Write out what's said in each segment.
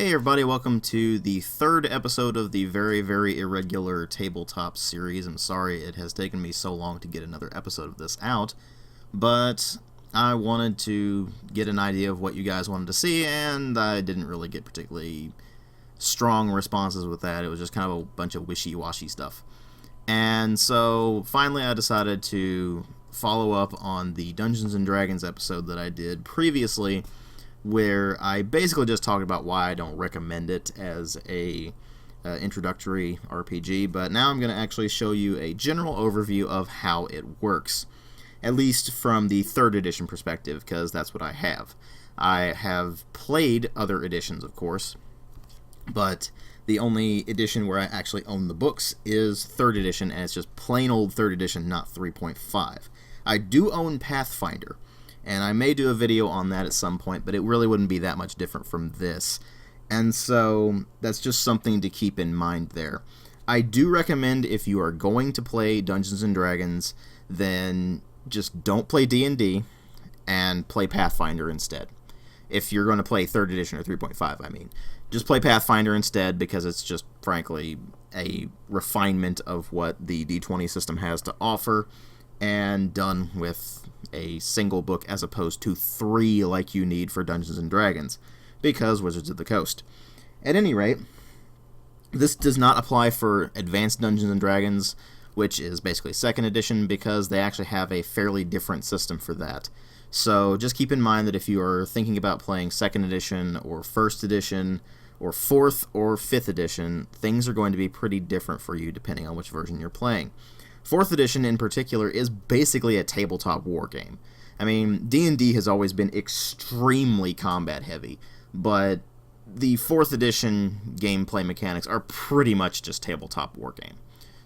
Hey everybody, welcome to the third episode of the very irregular Tabletops series. I'm sorry it has taken me so long to get another episode of this out, but I wanted to get an idea of what you guys wanted to see, and I didn't really get particularly strong responses with that. It was just kind of a bunch of wishy-washy stuff. And so finally I decided to follow up on the Dungeons & Dragons episode that I did previously, where I basically just talked about why I don't recommend it as a introductory RPG, but now I'm going to actually show you a general overview of how it works, at least from the 3rd edition perspective, because that's what I have. I have played other editions, of course, but the only edition where I actually own the books is 3rd edition, and it's just plain old 3rd edition, not 3.5. I do own Pathfinder, and I may do a video on that at some point, but it really wouldn't be that much different from this. And so that's just something to keep in mind there. I do recommend, if you are going to play Dungeons & Dragons, then just don't play D&D and play Pathfinder instead. If you're going to play 3rd edition or 3.5, I mean. Just play Pathfinder instead, because it's just, frankly, a refinement of what the D20 system has to offer, and done with a single book as opposed to 3 like you need for Dungeons & Dragons, because Wizards of the Coast. At any rate, this does not apply for Advanced Dungeons & Dragons, which is basically 2nd edition, because they actually have a fairly different system for that. So just keep in mind that if you are thinking about playing 2nd edition or 1st edition or 4th or 5th edition, things are going to be pretty different for you depending on which version you're playing. 4th edition in particular is basically a tabletop war game. I mean, D&D has always been extremely combat heavy, but the 4th edition gameplay mechanics are pretty much just tabletop war game.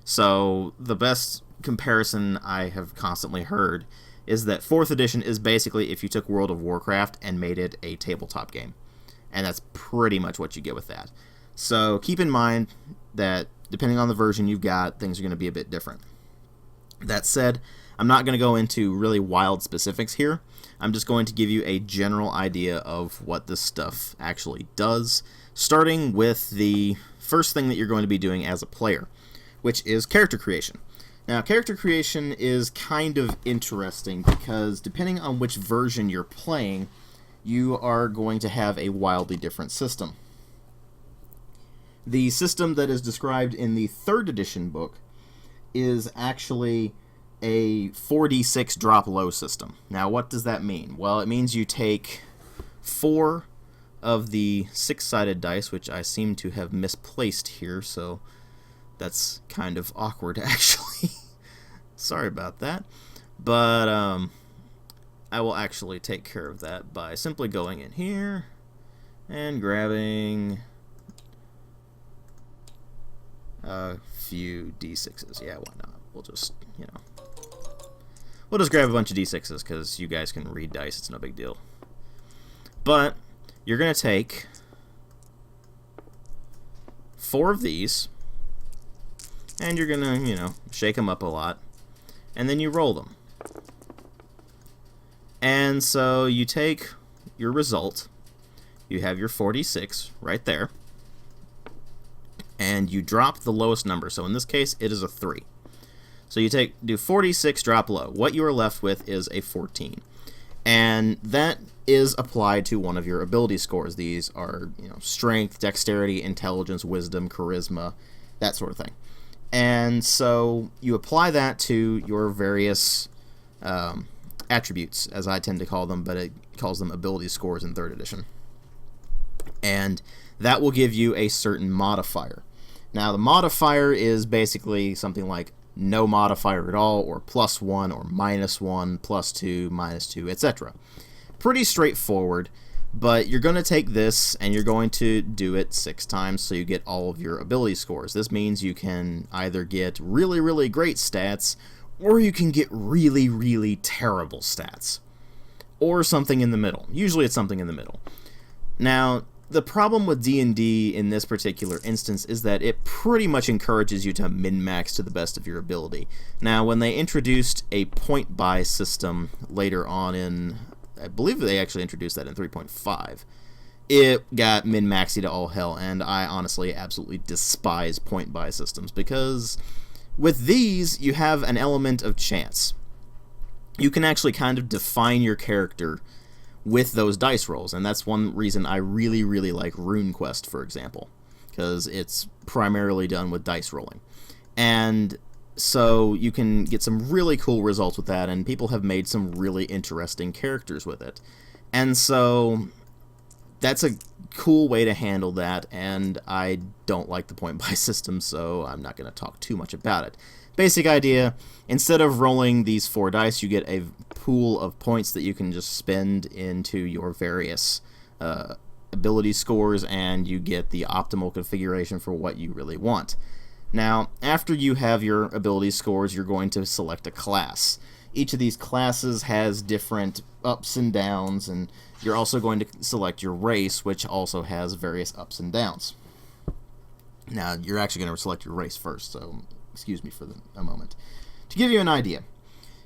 So the best comparison I have constantly heard is that 4th edition is basically if you took World of Warcraft and made it a tabletop game. And that's pretty much what you get with that. So keep in mind that depending on the version you've got, things are going to be a bit different. That said, I'm not going to go into really wild specifics here. I'm just going to give you a general idea of what this stuff actually does, starting with the first thing that you're going to be doing as a player, which is character creation. Now, character creation is kind of interesting because depending on which version you're playing, you are going to have a wildly different system. The system that is described in the 3rd edition book is actually a 4d6 drop low system. Now, what does that mean? Well, it means you take 4 of the 6-sided dice, which I seem to have misplaced here, so that's kind of awkward, actually. Sorry about that. But I will actually take care of that by simply going in here and grabbing a few d6s. Yeah, why not? We'll just, we'll just grab a bunch of d6s because you guys can read dice. It's no big deal. But you're going to take 4 of these, and you're going to, shake them up a lot, and then you roll them. And so you take your result. You have your 46 right there. And you drop the lowest number. So in this case, it is a 3. So you do 46, drop low. What you are left with is a 14. And that is applied to one of your ability scores. These are, strength, dexterity, intelligence, wisdom, charisma, that sort of thing. And so you apply that to your various attributes, as I tend to call them, but it calls them ability scores in 3rd edition. And that will give you a certain modifier. Now, the modifier is basically something like no modifier at all, or +1, or -1, +2, -2, etc. Pretty straightforward, but you're going to take this and you're going to do it 6 times so you get all of your ability scores. This means you can either get really great stats, or you can get really terrible stats, or something in the middle. Usually it's something in the middle. Now, the problem with D&D in this particular instance is that it pretty much encourages you to min-max to the best of your ability. Now, when they introduced a point-buy system later on in, I believe they actually introduced that in 3.5, it got min-maxy to all hell, and I honestly absolutely despise point-buy systems, because with these, you have an element of chance. You can actually kind of define your character with those dice rolls, and that's one reason I really, really like RuneQuest, for example, because it's primarily done with dice rolling. And so you can get some really cool results with that, and people have made some really interesting characters with it. And so that's a cool way to handle that, and I don't like the point-buy system, so I'm not going to talk too much about it. Basic idea, instead of rolling these 4 dice, you get a pool of points that you can just spend into your various ability scores, and you get the optimal configuration for what you really want. Now, after you have your ability scores, you're going to select a class. Each of these classes has different ups and downs, and you're also going to select your race, which also has various ups and downs. Now, you're actually going to select your race first, so excuse me for a moment. To give you an idea,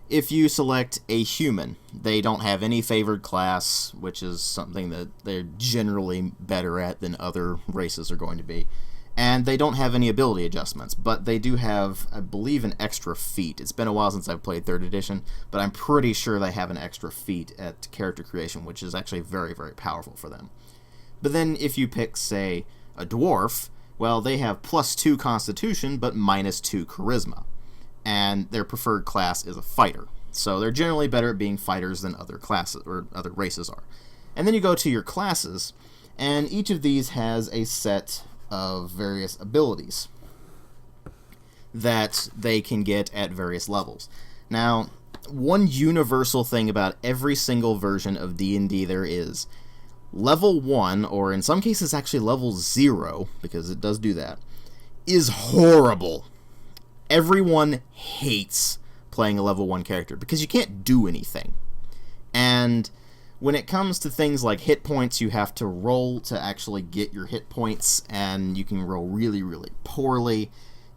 if you select a human, they don't have any favored class, which is something that they're generally better at than other races are going to be. And they don't have any ability adjustments, but they do have, I believe, an extra feat. It's been a while since I've played 3rd edition, but I'm pretty sure they have an extra feat at character creation, which is actually very, very powerful for them. But then if you pick, say, a dwarf, well, they have +2 constitution, but -2 charisma. And their preferred class is a fighter. So they're generally better at being fighters than other classes, or other races are. And then you go to your classes, and each of these has a set of various abilities that they can get at various levels. Now, one universal thing about every single version of D&D there is, level 1, or in some cases actually level 0, because it does do that, is horrible. Everyone hates playing a level 1 character, because you can't do anything. And when it comes to things like hit points, you have to roll to actually get your hit points, and you can roll really, really poorly.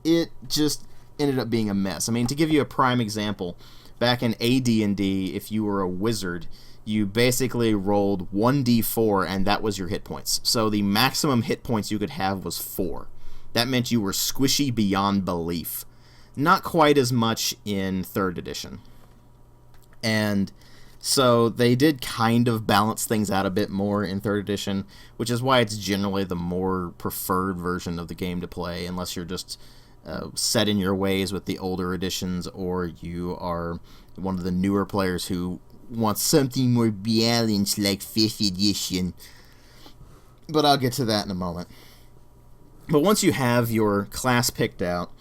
It just ended up being a mess. I mean, to give you a prime example, back in AD&D, if you were a wizard, you basically rolled 1d4, and that was your hit points. So the maximum hit points you could have was 4. That meant you were squishy beyond belief. Not quite as much in 3rd edition. And so they did kind of balance things out a bit more in 3rd edition, which is why it's generally the more preferred version of the game to play, unless you're just set in your ways with the older editions, or you are one of the newer players who wants something more balanced like 5th edition. But I'll get to that in a moment. But once you have your class picked out,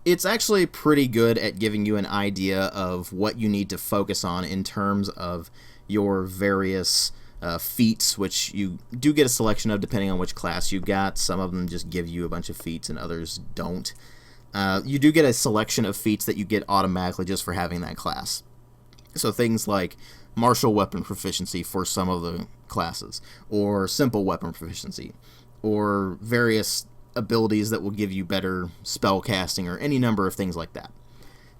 it's actually pretty good at giving you an idea of what you need to focus on in terms of your various feats, which you do get a selection of depending on which class you got. Some of them just give you a bunch of feats and others don't. You do get a selection of feats that you get automatically just for having that class. So things like martial weapon proficiency for some of the classes, or simple weapon proficiency, or various abilities that will give you better spell casting, or any number of things like that.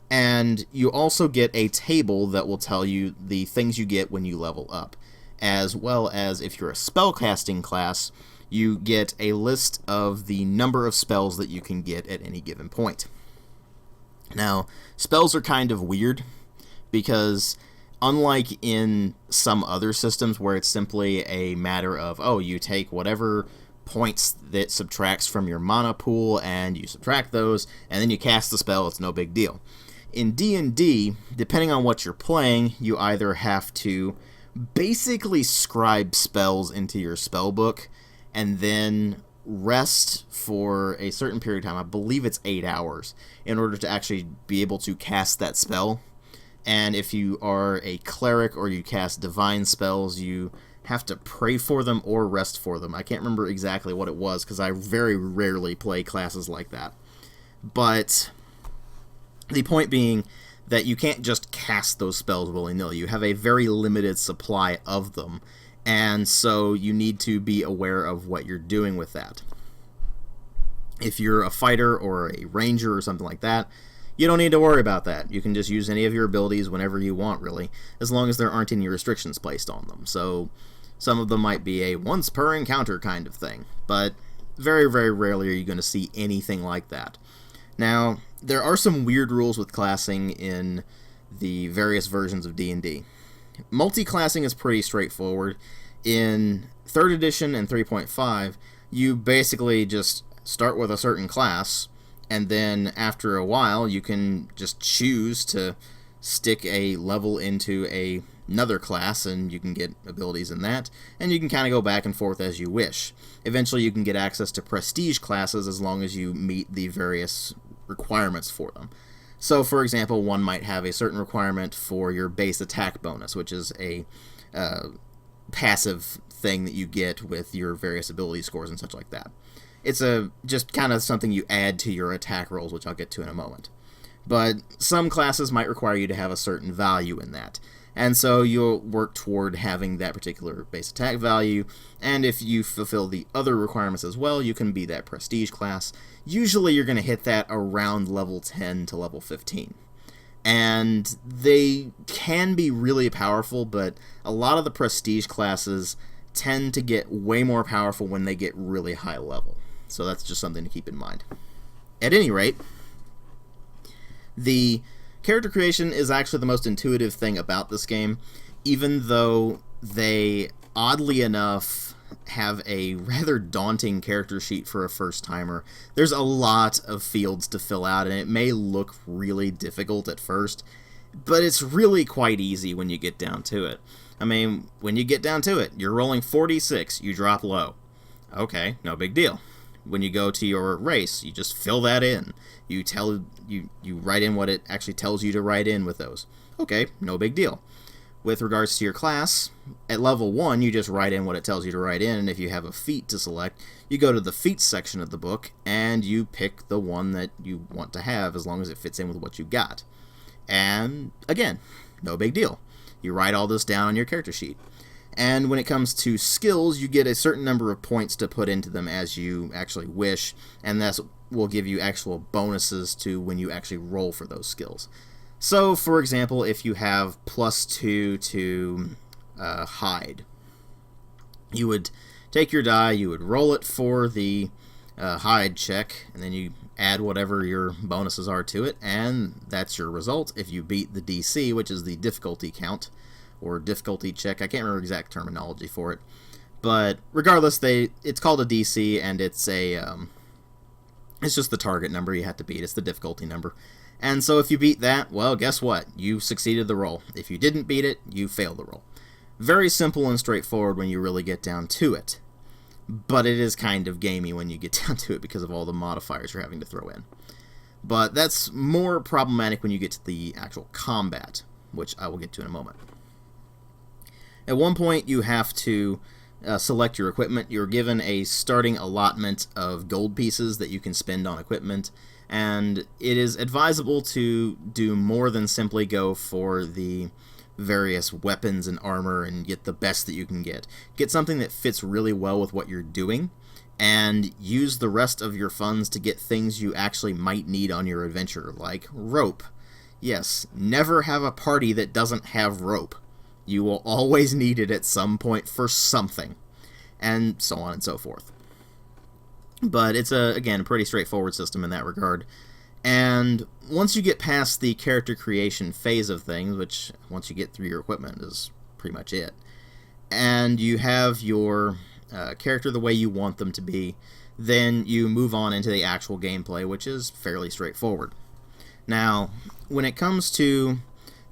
And you also get a table that will tell you the things you get when you level up, as well as if you're a spellcasting class, you get a list of the number of spells that you can get at any given point. Now, spells are kind of weird, because unlike in some other systems where it's simply a matter of, oh, you take whatever points that subtracts from your mana pool, and you subtract those, and then you cast the spell, it's no big deal. In D&D, depending on what you're playing, you either have to basically scribe spells into your spell book, and then rest for a certain period of time, I believe it's 8 hours, in order to actually be able to cast that spell. And if you are a cleric or you cast divine spells, you have to pray for them or rest for them. I can't remember exactly what it was, because I very rarely play classes like that. But the point being that you can't just cast those spells willy-nilly. You have a very limited supply of them, and so you need to be aware of what you're doing with that. If you're a fighter or a ranger or something like that, you don't need to worry about that. You can just use any of your abilities whenever you want, really, as long as there aren't any restrictions placed on them. So Some of them might be a once per encounter kind of thing, but very, very rarely are you going to see anything like that. Now, there are some weird rules with classing in the various versions of D&D. Multi-classing is pretty straightforward. In 3rd edition and 3.5, you basically just start with a certain class, and then after a while you can just choose to stick a level into another class, and you can get abilities in that, and you can kind of go back and forth as you wish. Eventually you can get access to prestige classes as long as you meet the various requirements for them. So, for example, one might have a certain requirement for your base attack bonus, which is a passive thing that you get with your various ability scores and such like that. It's just kind of something you add to your attack rolls, which I'll get to in a moment. But some classes might require you to have a certain value in that, and so you'll work toward having that particular base attack value, and if you fulfill the other requirements as well, you can be that prestige class. Usually you're going to hit that around level 10 to level 15. And they can be really powerful, but a lot of the prestige classes tend to get way more powerful when they get really high level. So that's just something to keep in mind. At any rate, the character creation is actually the most intuitive thing about this game, even though they, oddly enough, have a rather daunting character sheet for a first-timer. There's a lot of fields to fill out, and it may look really difficult at first, but it's really quite easy when you get down to it. I mean, when you get down to it, you're rolling 46, you drop low. Okay, no big deal. When you go to your race, you just fill that in. You write in what it actually tells you to write in with those. Okay, no big deal. With regards to your class, at level 1, you just write in what it tells you to write in, and if you have a feat to select, you go to the Feats section of the book, and you pick the one that you want to have, as long as it fits in with what you got. And, again, no big deal. You write all this down on your character sheet. And when it comes to skills, you get a certain number of points to put into them as you actually wish, and that will give you actual bonuses to when you actually roll for those skills. So, for example, if you have +2 to hide, you would take your die, you would roll it for the hide check, and then you add whatever your bonuses are to it, and that's your result. If you beat the DC, which is the difficulty count, or difficulty check, I can't remember exact terminology for it, but regardless, it's called a DC, and it's just the target number you have to beat. It's the difficulty number. And so if you beat that, well, guess what? You succeeded the roll. If you didn't beat it, you failed the roll. Very simple and straightforward when you really get down to it. But it is kind of gamey when you get down to it because of all the modifiers you're having to throw in. But that's more problematic when you get to the actual combat, which I will get to in a moment. At one point, you have to select your equipment. You're given a starting allotment of gold pieces that you can spend on equipment, and it is advisable to do more than simply go for the various weapons and armor and get the best that you can get. Get something that fits really well with what you're doing, and use the rest of your funds to get things you actually might need on your adventure, like rope. Yes, never have a party that doesn't have rope. You will always need it at some point for something, and so on and so forth. But it's, again, a pretty straightforward system in that regard. And once you get past the character creation phase of things, which once you get through your equipment is pretty much it, and you have your character the way you want them to be, then you move on into the actual gameplay, which is fairly straightforward. Now, when it comes to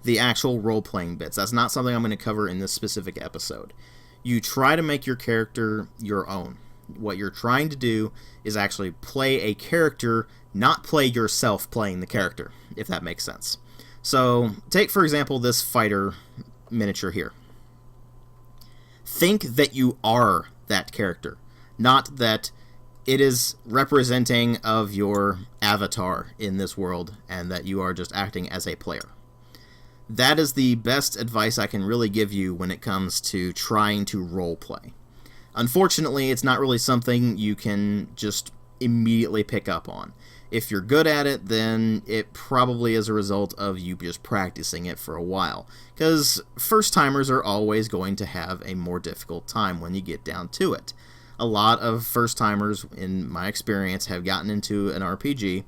the actual role-playing bits, that's not something I'm going to cover in this specific episode. You try to make your character your own. What you're trying to do is actually play a character, not play yourself playing the character, if that makes sense. So, take for example this fighter miniature here. Think that you are that character, not that it is representing of your avatar in this world, and that you are just acting as a player. That is the best advice I can really give you when it comes to trying to roleplay. Unfortunately, it's not really something you can just immediately pick up on. If you're good at it, then it probably is a result of you just practicing it for a while. Because first-timers are always going to have a more difficult time when you get down to it. A lot of first-timers, in my experience, have gotten into an RPG,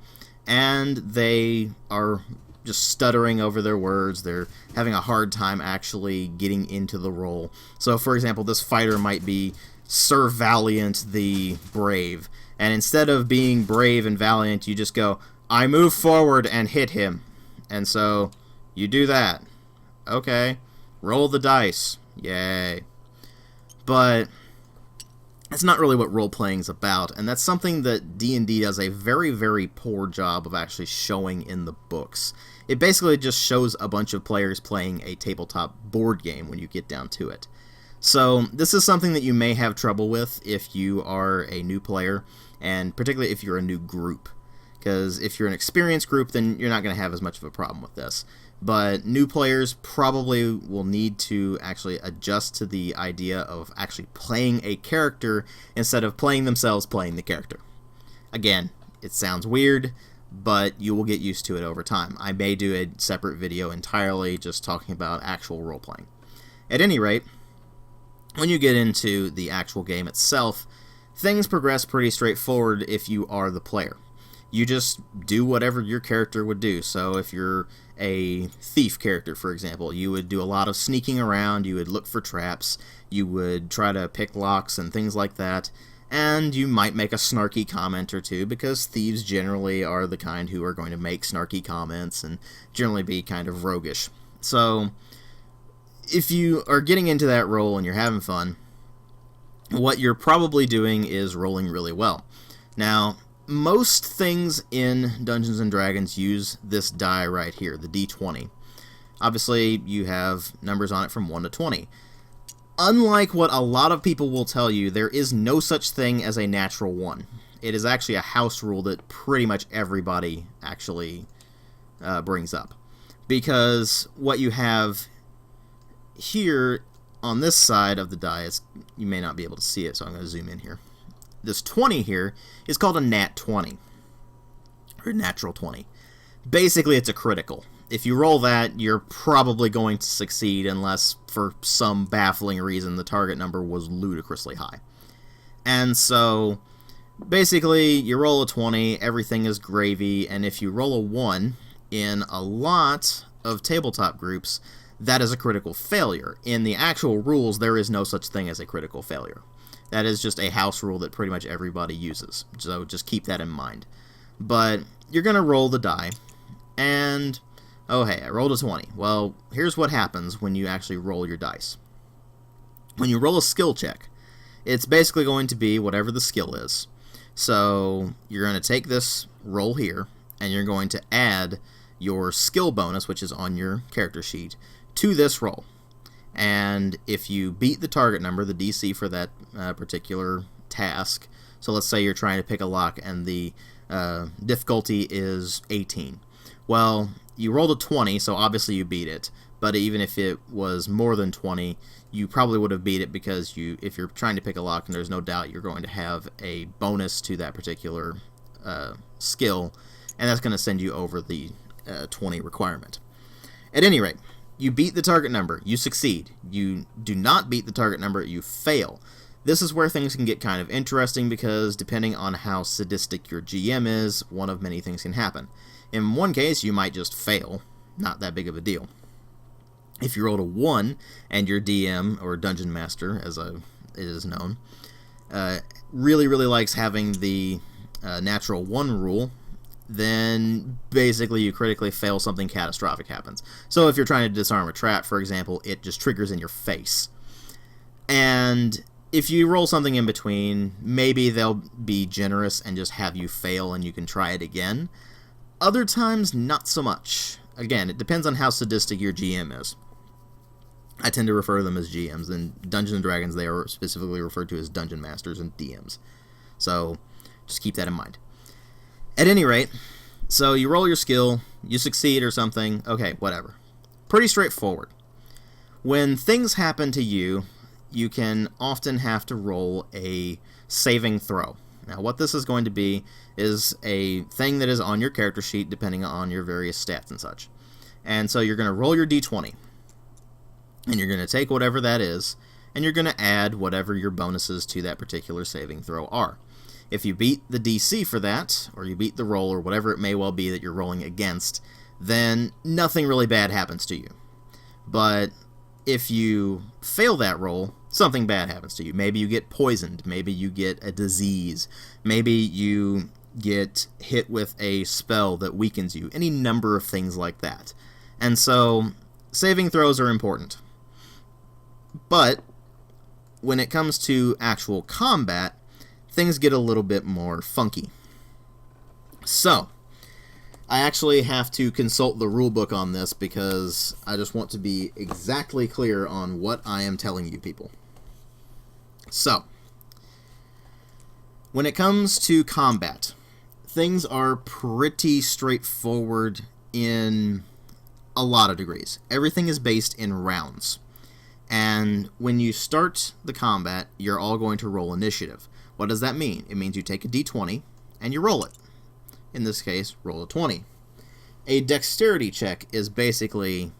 and they are just stuttering over their words. They're having a hard time actually getting into the role. So, for example, this fighter might be Sir Valiant the Brave, and instead of being brave and valiant, you just go, I move forward and hit him. And so, you do that. Okay. Roll the dice. Yay. But that's not really what role-playing is about, and that's something that D&D does a very, very poor job of actually showing in the books. It basically just shows a bunch of players playing a tabletop board game when you get down to it. So this is something that you may have trouble with if you are a new player, and particularly if you're a new group. Because if you're an experienced group, then you're not going to have as much of a problem with this. But new players probably will need to actually adjust to the idea of actually playing a character instead of playing themselves playing the character. Again, it sounds weird, but you will get used to it over time. I may do a separate video entirely just talking about actual role-playing. At any rate, when you get into the actual game itself, things progress pretty straightforward if you are the player. You just do whatever your character would do. So if you're a thief character, for example, you would do a lot of sneaking around, you would look for traps, you would try to pick locks and things like that, and you might make a snarky comment or two, because thieves generally are the kind who are going to make snarky comments and generally be kind of roguish. So if you are getting into that role and you're having fun, what you're probably doing is rolling really well. Now, most things in Dungeons & Dragons use this die right here, the D20. Obviously, you have numbers on it from 1 to 20. Unlike what a lot of people will tell you, there is no such thing as a natural 1. It is actually a house rule that pretty much everybody actually brings up. Because what you have here on this side of the die, you may not be able to see it, so I'm going to zoom in here. This 20 here is called a nat 20, or natural 20. Basically, it's a critical. If you roll that, you're probably going to succeed unless, for some baffling reason, the target number was ludicrously high. And so, basically, you roll a 20, everything is gravy, and if you roll a 1, in a lot of tabletop groups, that is a critical failure. In the actual rules, there is no such thing as a critical failure. That is just a house rule that pretty much everybody uses, so just keep that in mind. But you're going to roll the die, and, oh hey, I rolled a 20. Well, here's what happens when you actually roll your dice. When you roll a skill check, it's basically going to be whatever the skill is. So you're going to take this roll here, and you're going to add your skill bonus, which is on your character sheet, to this roll. And if you beat the target number, the DC for that particular task, so let's say you're trying to pick a lock and the difficulty is 18. Well, you rolled a 20, so obviously you beat it, but even if it was more than 20, you probably would have beat it because if you're trying to pick a lock, and there's no doubt you're going to have a bonus to that particular skill, and that's going to send you over the 20 requirement. At any rate, you beat the target number, you succeed. You do not beat the target number, you fail. This is where things can get kind of interesting because depending on how sadistic your GM is, one of many things can happen. In one case, you might just fail. Not that big of a deal. If you rolled a 1 and your DM, or Dungeon Master, as it is known, really, really likes having the natural 1 rule, then basically you critically fail, something catastrophic happens. So if you're trying to disarm a trap, for example, it just triggers in your face. And if you roll something in between, maybe they'll be generous and just have you fail and you can try it again. Other times, not so much. Again, it depends on how sadistic your GM is. I tend to refer to them as GMs. In Dungeons & Dragons, they are specifically referred to as Dungeon Masters and DMs. So just keep that in mind. At any rate, so you roll your skill, you succeed or something, okay, whatever. Pretty straightforward. When things happen to you, you can often have to roll a saving throw. Now, what this is going to be is a thing that is on your character sheet depending on your various stats and such. And so you're going to roll your d20, and you're going to take whatever that is, and you're going to add whatever your bonuses to that particular saving throw are. If you beat the DC for that, or you beat the roll, or whatever it may well be that you're rolling against, then nothing really bad happens to you. But if you fail that roll, something bad happens to you. Maybe you get poisoned, maybe you get a disease, maybe you get hit with a spell that weakens you, any number of things like that. And so, saving throws are important. But when it comes to actual combat, things get a little bit more funky. So, I actually have to consult the rulebook on this because I just want to be exactly clear on what I am telling you people. So, when it comes to combat, things are pretty straightforward in a lot of degrees. Everything is based in rounds. And when you start the combat, you're all going to roll initiative. What does that mean? It means you take a d20 and you roll it. In this case, roll a 20. A dexterity check is basically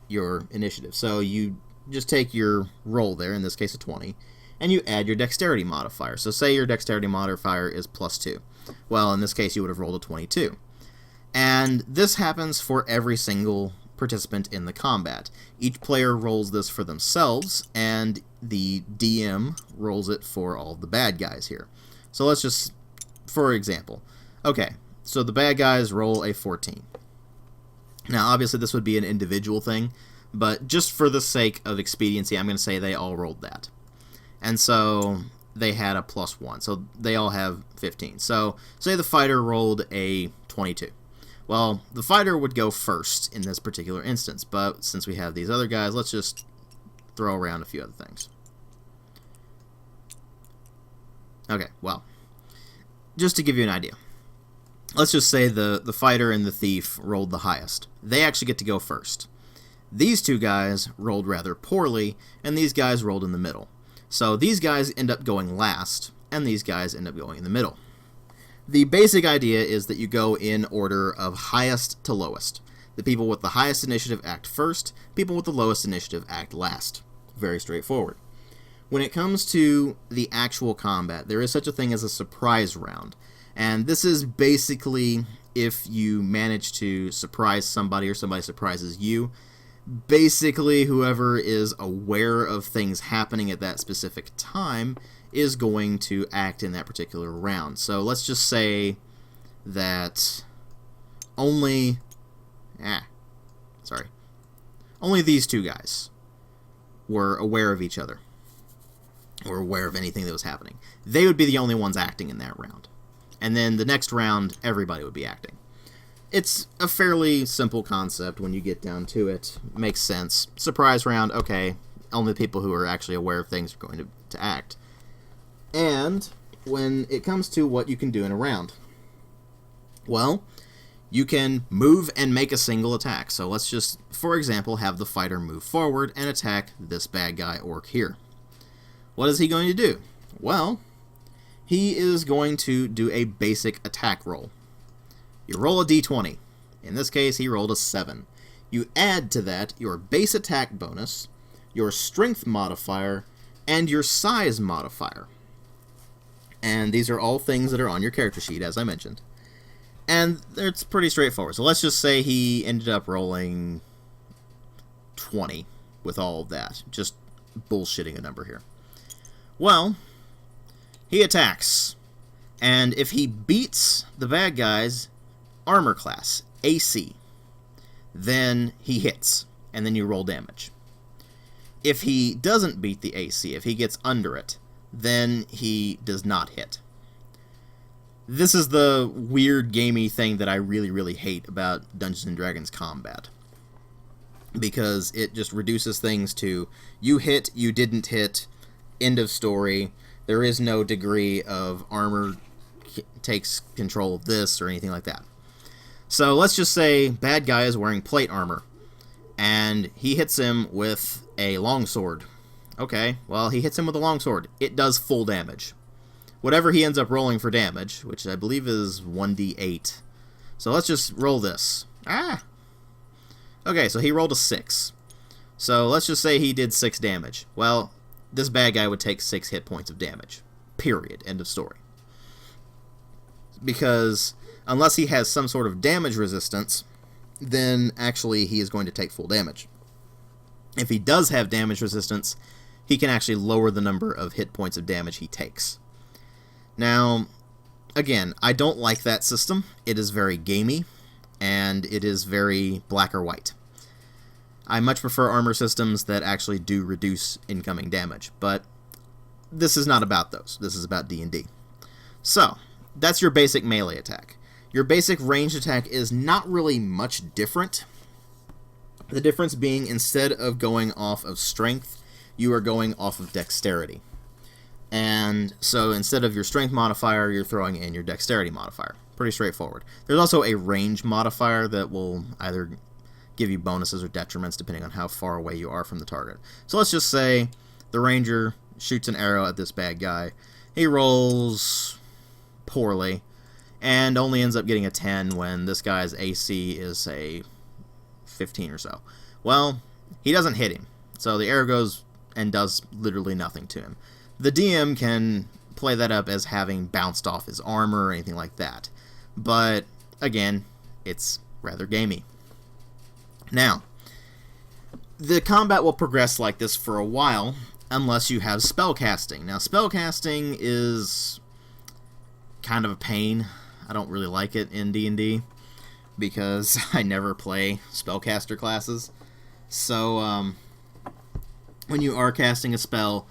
your initiative. So you just take your roll there, in this case a 20, and you add your dexterity modifier. So say your dexterity modifier is +2. Well, in this case, you would have rolled a 22. And this happens for every single participant in the combat. Each player rolls this for themselves, and the DM rolls it for all the bad guys here. So let's just, for example, okay, so the bad guys roll a 14. Now, obviously, this would be an individual thing, but just for the sake of expediency, I'm going to say they all rolled that. And so they had a +1, so they all have 15. So say the fighter rolled a 22. Well, the fighter would go first in this particular instance, but since we have these other guys, let's just throw around a few other things. Okay, well, just to give you an idea, let's just say the fighter and the thief rolled the highest. They actually get to go first. These two guys rolled rather poorly, and these guys rolled in the middle. So these guys end up going last, and these guys end up going in the middle. The basic idea is that you go in order of highest to lowest. The people with the highest initiative act first, people with the lowest initiative act last. Very straightforward. When it comes to the actual combat, there is such a thing as a surprise round. And this is basically if you manage to surprise somebody or somebody surprises you. Basically, whoever is aware of things happening at that specific time is going to act in that particular round. So let's just say that only these two guys were aware of each other, or aware of anything that was happening. They would be the only ones acting in that round. And then the next round, everybody would be acting. It's a fairly simple concept when you get down to it. Makes sense. Surprise round, okay, only the people who are actually aware of things are going to act. And when it comes to what you can do in a round, well, you can move and make a single attack. So let's just, for example, have the fighter move forward and attack this bad guy orc here. What is he going to do? Well, he is going to do a basic attack roll. You roll a d20. In this case, he rolled a 7. You add to that your base attack bonus, your strength modifier, and your size modifier. And these are all things that are on your character sheet, as I mentioned. And it's pretty straightforward. So let's just say he ended up rolling 20 with all of that. Just bullshitting a number here. Well, he attacks. And if he beats the bad guy's armor class, AC, then he hits. And then you roll damage. If he doesn't beat the AC, if he gets under it, then he does not hit. This is the weird gamey thing that I really, really hate about Dungeons & Dragons combat. Because it just reduces things to, you hit, you didn't hit, end of story. There is no degree of armor takes control of this or anything like that. So let's just say bad guy is wearing plate armor, and he hits him with a longsword. Okay, well, he hits him with a longsword. It does full damage. whatever he ends up rolling for damage, which I believe is 1d8. So let's just roll this. Okay, so he rolled a 6. So let's just say he did 6 damage. Well, this bad guy would take 6 hit points of damage. Period. End of story. Because unless he has some sort of damage resistance, then actually he is going to take full damage. If he does have damage resistance, he can actually lower the number of hit points of damage he takes. Now, again, I don't like that system. It is very gamey, and it is very black or white. I much prefer armor systems that actually do reduce incoming damage, but this is not about those. This is about D&D. So, that's your basic melee attack. Your basic ranged attack is not really much different. The difference being, instead of going off of strength, you are going off of dexterity. And so instead of your strength modifier, you're throwing in your dexterity modifier. Pretty straightforward. There's also a range modifier that will either give you bonuses or detriments depending on how far away you are from the target. So let's just say the ranger shoots an arrow at this bad guy. He rolls poorly and only ends up getting a 10 when this guy's AC is a 15 or so. Well, he doesn't hit him, so the arrow goes and does literally nothing to him. The DM can play that up as having bounced off his armor or anything like that, but again, it's rather gamey. Now, the combat will progress like this for a while unless you have spellcasting. Now, spellcasting is kind of a pain. I don't really like it in D&D because I never play spellcaster classes. So, when you are casting a spell,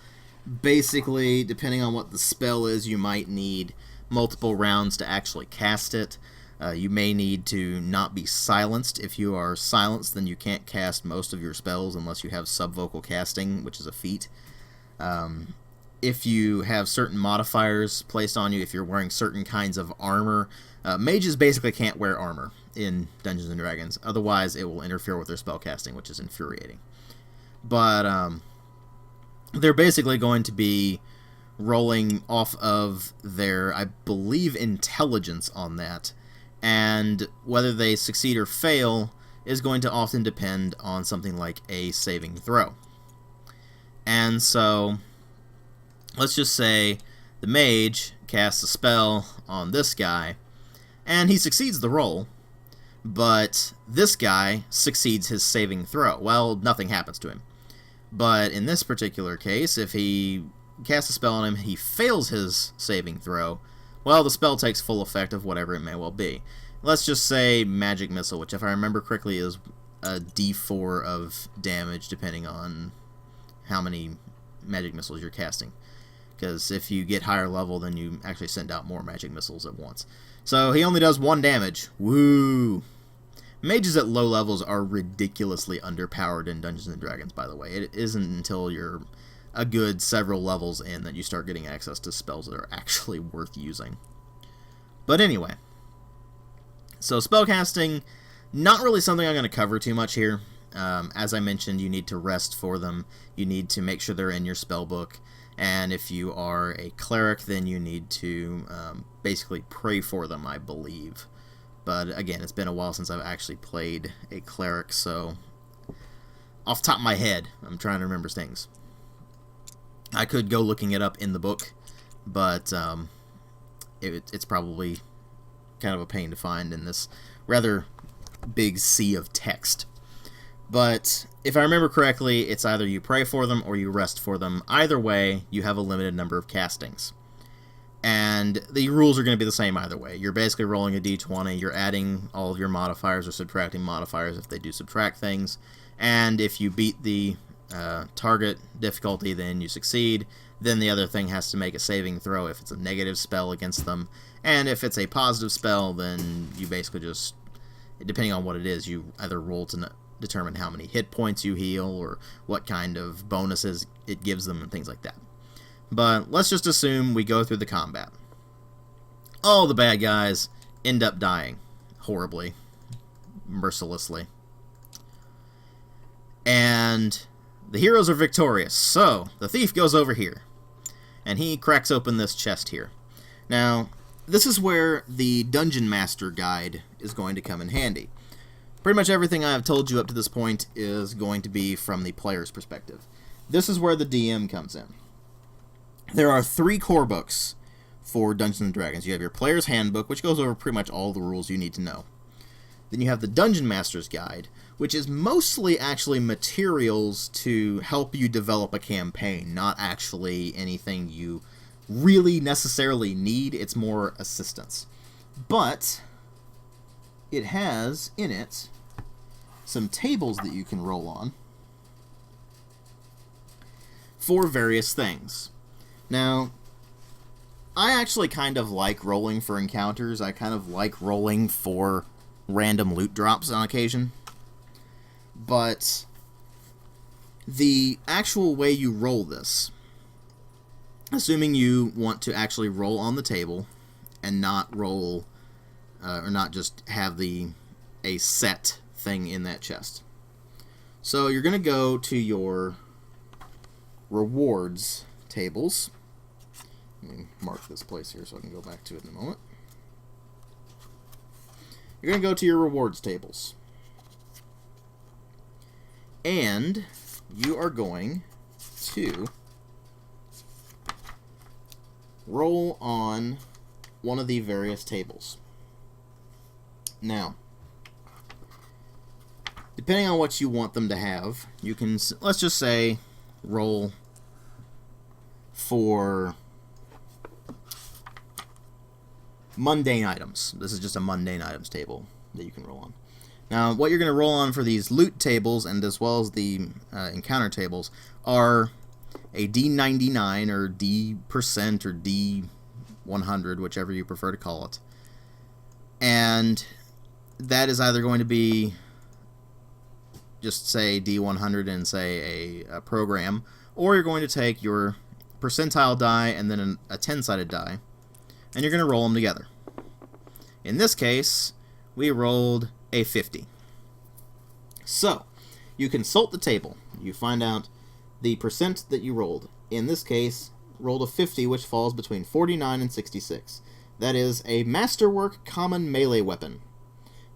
basically, depending on what the spell is, you might need multiple rounds to actually cast it. You may need to not be silenced. If you are silenced, then you can't cast most of your spells unless you have subvocal casting, which is a feat. If you have certain modifiers placed on you, if you're wearing certain kinds of armor, mages basically can't wear armor in Dungeons & Dragons. Otherwise, it will interfere with their spellcasting, which is infuriating. But they're basically going to be rolling off of their, I believe, intelligence on that. And whether they succeed or fail is going to often depend on something like a saving throw. And so, let's just say the mage casts a spell on this guy, and he succeeds the roll, but this guy succeeds his saving throw. Well, nothing happens to him. But in this particular case, if he casts a spell on him, he fails his saving throw, well, the spell takes full effect of whatever it may well be. Let's just say Magic Missile, which if I remember correctly is a d4 of damage depending on how many Magic Missiles you're casting. Because if you get higher level, then you actually send out more Magic Missiles at once. So he only does 1 damage. Woo! Mages at low levels are ridiculously underpowered in Dungeons & Dragons, by the way. It isn't until you're a good several levels in that you start getting access to spells that are actually worth using. But anyway, so spellcasting, not really something I'm going to cover too much here. As I mentioned, you need to rest for them. You need to make sure they're in your spell book. And if you are a cleric, then you need to basically pray for them, I believe. But again, it's been a while since I've actually played a cleric, so off the top of my head, I'm trying to remember things. I could go looking it up in the book, but it's probably kind of a pain to find in this rather big sea of text. But if I remember correctly, it's either you pray for them or you rest for them. Either way, you have a limited number of castings. And the rules are going to be the same either way. You're basically rolling a d20, you're adding all of your modifiers or subtracting modifiers if they do subtract things. And if you beat the target difficulty, then you succeed. Then the other thing has to make a saving throw if it's a negative spell against them. And if it's a positive spell, then you basically just, depending on what it is, you either roll to determine how many hit points you heal or what kind of bonuses it gives them and things like that. But let's just assume we go through the combat. All the bad guys end up dying horribly, mercilessly. And the heroes are victorious. So the thief goes over here, and he cracks open this chest here. Now, this is where the Dungeon Master Guide is going to come in handy. Pretty much everything I have told you up to this point is going to be from the player's perspective. This is where the DM comes in. There are 3 core books for Dungeons & Dragons. You have your Player's Handbook, which goes over pretty much all the rules you need to know. Then you have the Dungeon Master's Guide, which is mostly actually materials to help you develop a campaign, not actually anything you really necessarily need. It's more assistance. But it has in it some tables that you can roll on for various things. Now, I actually kind of like rolling for encounters. I kind of like rolling for random loot drops on occasion. But the actual way you roll this, assuming you want to actually roll on the table and not roll, or not just have a set thing in that chest. So you're going to go to your rewards tables. Let me mark this place here so I can go back to it in a moment. You're going to go to your rewards tables. And you are going to roll on one of the various tables. Now, depending on what you want them to have, you can, let's just say, roll for mundane items. This is just a mundane items table that you can roll on. Now, what you're going to roll on for these loot tables, and as well as the encounter tables, are a D99 or D% or D100, whichever you prefer to call it. And that is either going to be, just say D100 and say a program, or you're going to take your percentile die and then a 10-sided die, and you're going to roll them together. In this case, we rolled a 50. So, you consult the table. You find out the percent that you rolled. In this case, rolled a 50, which falls between 49 and 66. That is a Masterwork Common Melee Weapon.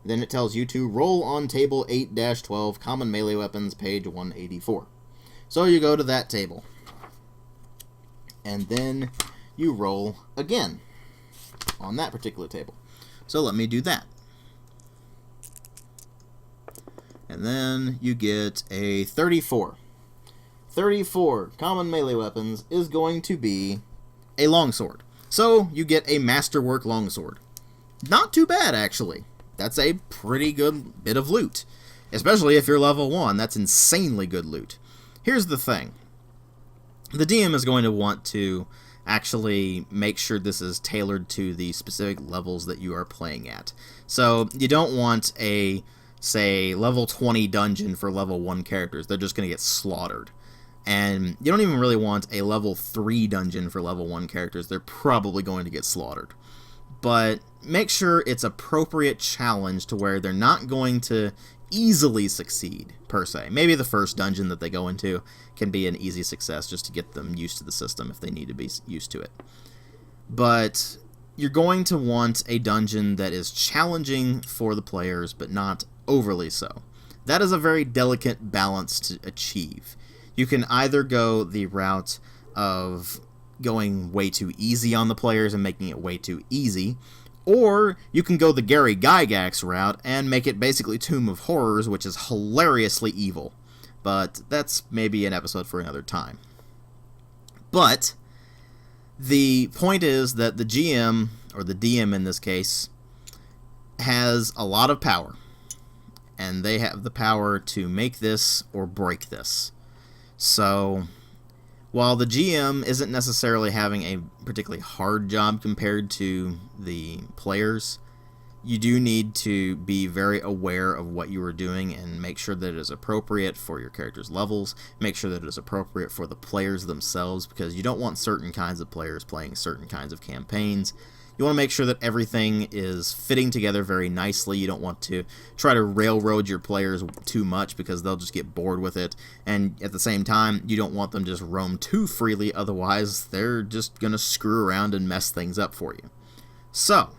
Then it tells you to roll on table 8-12, Common Melee Weapons, page 184. So you go to that table. And then you roll again on that particular table. So let me do that. And then you get a 34. 34 Common Melee Weapons is going to be a longsword. So you get a Masterwork Longsword. Not too bad, actually. That's a pretty good bit of loot. Especially if you're level 1. That's insanely good loot. Here's the thing. The DM is going to want to actually make sure this is tailored to the specific levels that you are playing at. So you don't want a, say, level 20 dungeon for level 1 characters. They're just going to get slaughtered. And you don't even really want a level 3 dungeon for level 1 characters. They're probably going to get slaughtered. But make sure it's appropriate challenge to where they're not going to easily succeed, per se. Maybe the first dungeon that they go into can be an easy success just to get them used to the system if they need to be used to it. But you're going to want a dungeon that is challenging for the players, but not overly so. That is a very delicate balance to achieve. You can either go the route of going way too easy on the players and making it way too easy, or you can go the Gary Gygax route and make it basically Tomb of Horrors, which is hilariously evil. But that's maybe an episode for another time. But the point is that the GM, or the DM in this case, has a lot of power. And they have the power to make this or break this. So, while the GM isn't necessarily having a particularly hard job compared to the players, you do need to be very aware of what you are doing and make sure that it is appropriate for your character's levels, make sure that it is appropriate for the players themselves, because you don't want certain kinds of players playing certain kinds of campaigns. You want to make sure that everything is fitting together very nicely. You don't want to try to railroad your players too much because they'll just get bored with it. And at the same time, you don't want them to just roam too freely, otherwise they're just going to screw around and mess things up for you. So,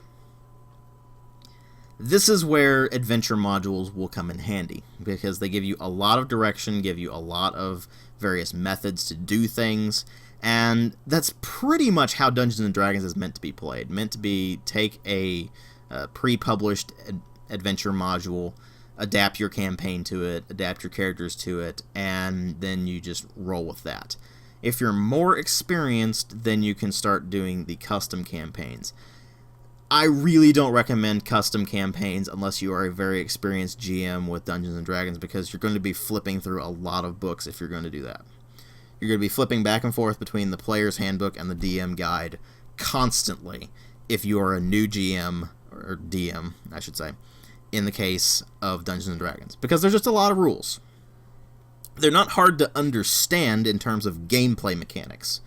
this is where adventure modules will come in handy, because they give you a lot of direction, give you a lot of various methods to do things, and that's pretty much how Dungeons & Dragons is meant to be played. Meant to be take a pre-published adventure module, adapt your campaign to it, adapt your characters to it, and then you just roll with that. If you're more experienced, then you can start doing the custom campaigns. I really don't recommend custom campaigns unless you are a very experienced GM with Dungeons & Dragons, because you're going to be flipping through a lot of books if you're going to do that. You're going to be flipping back and forth between the player's handbook and the DM guide constantly if you are a new GM, or DM, I should say, in the case of Dungeons & Dragons, because there's just a lot of rules. They're not hard to understand in terms of gameplay mechanics.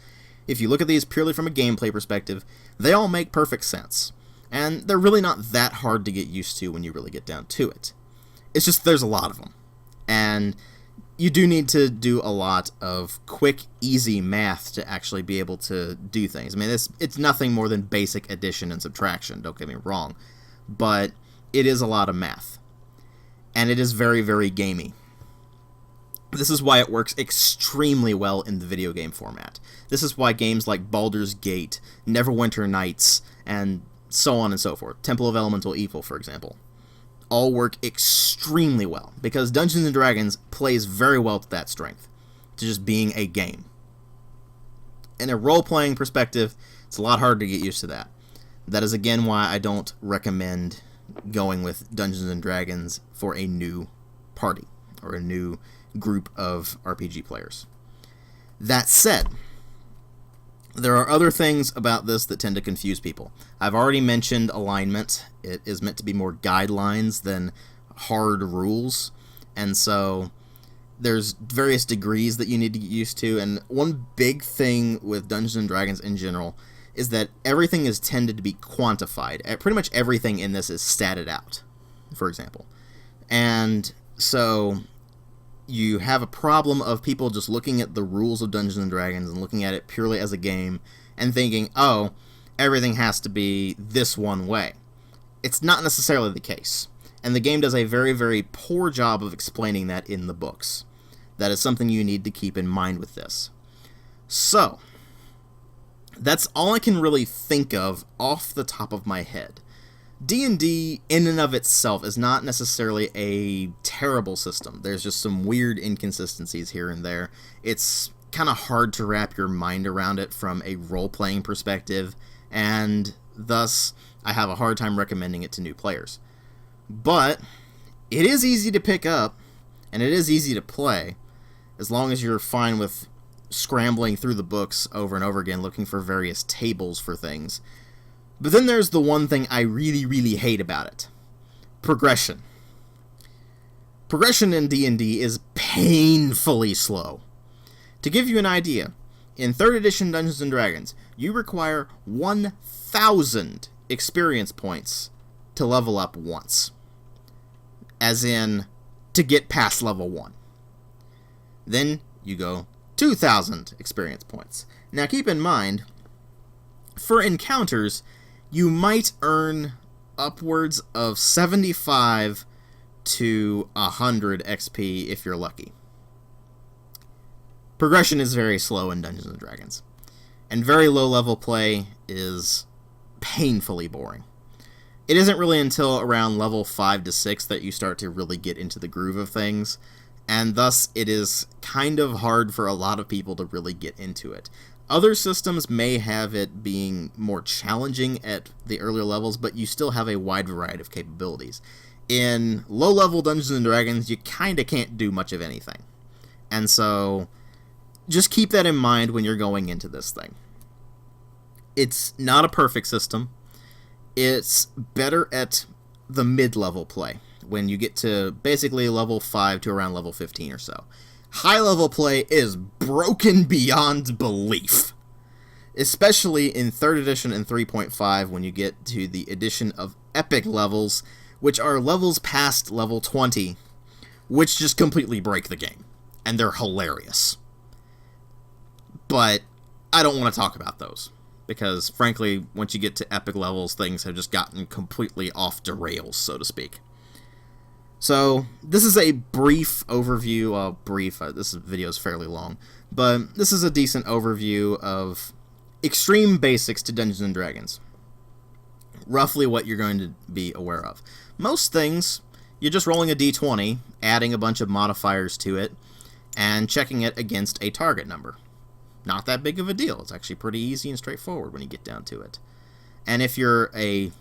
If you look at these purely from a gameplay perspective, they all make perfect sense. And they're really not that hard to get used to when you really get down to it. It's just there's a lot of them. And you do need to do a lot of quick, easy math to actually be able to do things. I mean, it's nothing more than basic addition and subtraction, don't get me wrong. But it is a lot of math. And it is very, very gamey. This is why it works extremely well in the video game format. This is why games like Baldur's Gate, Neverwinter Nights, and so on and so forth, Temple of Elemental Evil, for example, all work extremely well, because Dungeons & Dragons plays very well to that strength, to just being a game. In a role-playing perspective, it's a lot harder to get used to that. That is again why I don't recommend going with Dungeons & Dragons for a new party, or a new group of RPG players. That said, there are other things about this that tend to confuse people. I've already mentioned alignment. It is meant to be more guidelines than hard rules, and so there's various degrees that you need to get used to, and one big thing with Dungeons & Dragons in general is that everything is tended to be quantified. Pretty much everything in this is statted out, for example. And so you have a problem of people just looking at the rules of Dungeons & Dragons and looking at it purely as a game and thinking, oh, everything has to be this one way. It's not necessarily the case. And the game does a very, very poor job of explaining that in the books. That is something you need to keep in mind with this. So, that's all I can really think of off the top of my head. D&D in and of itself is not necessarily a terrible system. There's just some weird inconsistencies here and there. It's kind of hard to wrap your mind around it from a role-playing perspective, and thus I have a hard time recommending it to new players. But it is easy to pick up, and it is easy to play, as long as you're fine with scrambling through the books over and over again looking for various tables for things. But then there's the one thing I really, really hate about it. Progression. Progression in D&D is painfully slow. To give you an idea, in 3rd edition Dungeons & Dragons, you require 1,000 experience points to level up once. As in, to get past level 1. Then you go 2,000 experience points. Now keep in mind, for encounters, you might earn upwards of 75 to 100 XP if you're lucky. Progression is very slow in Dungeons & Dragons, and very low-level play is painfully boring. It isn't really until around level 5 to 6 that you start to really get into the groove of things, and thus it is kind of hard for a lot of people to really get into it. Other systems may have it being more challenging at the earlier levels, but you still have a wide variety of capabilities. In low-level Dungeons & Dragons, you kinda can't do much of anything. And so, just keep that in mind when you're going into this thing. It's not a perfect system. It's better at the mid-level play, when you get to basically level 5 to around level 15 or so. High-level play is broken beyond belief. especially in 3rd edition and 3.5 when you get to the addition of epic levels, which are levels past level 20, which just completely break the game, and they're hilarious. But I don't want to talk about those, because frankly, once you get to epic levels, things have just gotten completely off the rails, so to speak. So, this is a brief overview, this video is fairly long, but this is a decent overview of extreme basics to Dungeons & Dragons. Roughly what you're going to be aware of. Most things, you're just rolling a d20, adding a bunch of modifiers to it, and checking it against a target number. Not that big of a deal. It's actually pretty easy and straightforward when you get down to it. And if you're a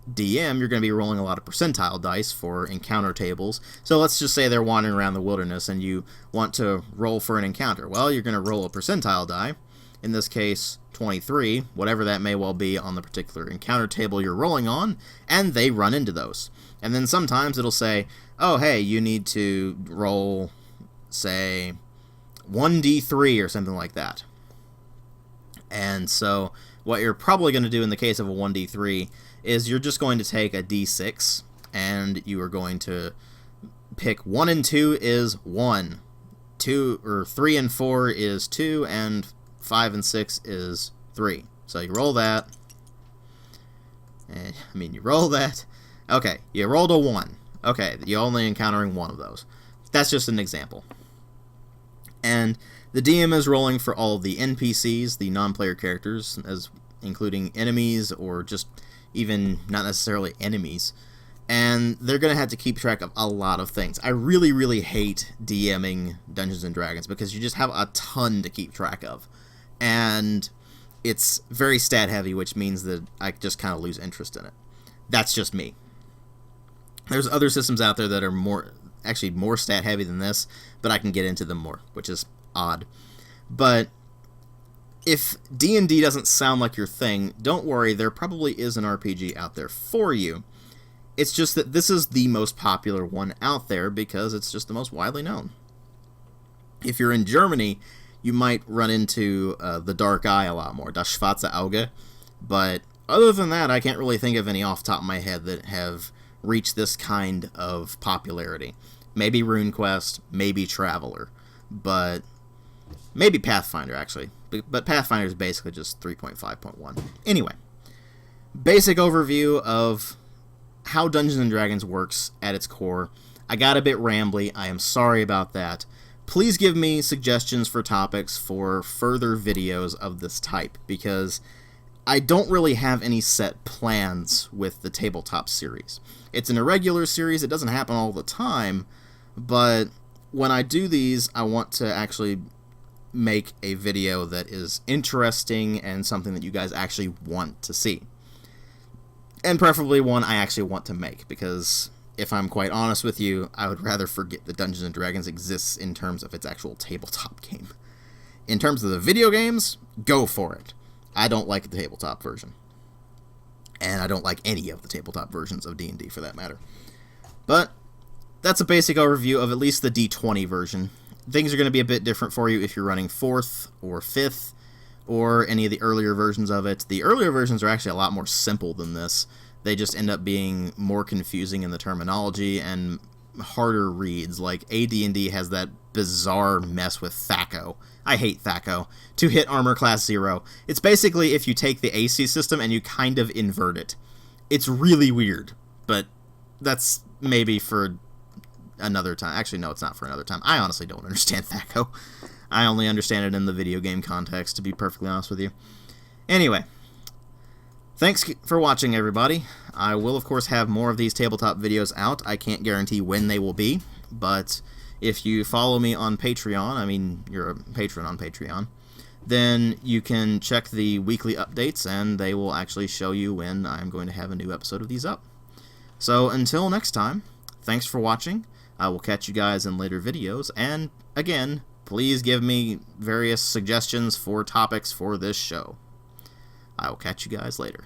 DM, you're going to be rolling a lot of percentile dice for encounter tables. So let's just say they're wandering around the wilderness and you want to roll for an encounter. Well, you're going to roll a percentile die, in this case 23, whatever that may well be on the particular encounter table you're rolling on, and they run into those. And then sometimes it'll say, oh hey, you need to roll, say, 1d3 or something like that. And so what you're probably going to do in the case of a 1d3 is you're just going to take a d6 and you are going to pick 1 and 2 is 1, 2 or 3 and 4 is 2, and 5 and 6 is 3. So you roll that. And, you roll that. Okay, you rolled a 1. Okay, you're only encountering one of those. That's just an example. And the DM is rolling for all of the NPCs, the non-player characters, as including enemies or just even not necessarily enemies. And they're going to have to keep track of a lot of things. I really, really hate DMing Dungeons & Dragons because you just have a ton to keep track of. And it's very stat heavy, which means that I just kind of lose interest in it. That's just me. There's other systems out there that are more stat heavy than this, but I can get into them more, which is odd. But if D&D doesn't sound like your thing, don't worry, there probably is an RPG out there for you. It's just that this is the most popular one out there because it's just the most widely known. If you're in Germany, you might run into the Dark Eye a lot more, Das Schwarze Auge, but other than that, I can't really think of any off the top of my head that have reached this kind of popularity. Maybe RuneQuest, maybe Traveler, but maybe Pathfinder, actually. But Pathfinder is basically just 3.5.1. Anyway, basic overview of how Dungeons & Dragons works at its core. I got a bit rambly. I am sorry about that. Please give me suggestions for topics for further videos of this type, because I don't really have any set plans with the Tabletop series. It's an irregular series. It doesn't happen all the time, but when I do these, I want to actually make a video that is interesting and something that you guys actually want to see. And preferably one I actually want to make, because if I'm quite honest with you, I would rather forget that Dungeons & Dragons exists in terms of its actual tabletop game. In terms of the video games, go for it. I don't like the tabletop version. And I don't like any of the tabletop versions of D&D for that matter. But that's a basic overview of at least the D20 version. Things are going to be a bit different for you if you're running 4th or 5th or any of the earlier versions of it. The earlier versions are actually a lot more simple than this. They just end up being more confusing in the terminology and harder reads. Like AD&D has that bizarre mess with THAC0. I hate THAC0. 2-hit armor class 0. It's basically if you take the AC system and you kind of invert it. It's really weird, but that's maybe for another time. Actually, no, it's not for another time. I honestly don't understand THAC0. I only understand it in the video game context, to be perfectly honest with you. Anyway, thanks for watching, everybody. I will, of course, have more of these tabletop videos out. I can't guarantee when they will be, but if you follow me on Patreon, you're a patron on Patreon, then you can check the weekly updates, and they will actually show you when I'm going to have a new episode of these up. So, until next time, thanks for watching. I will catch you guys in later videos, and, again, please give me various suggestions for topics for this show. I will catch you guys later.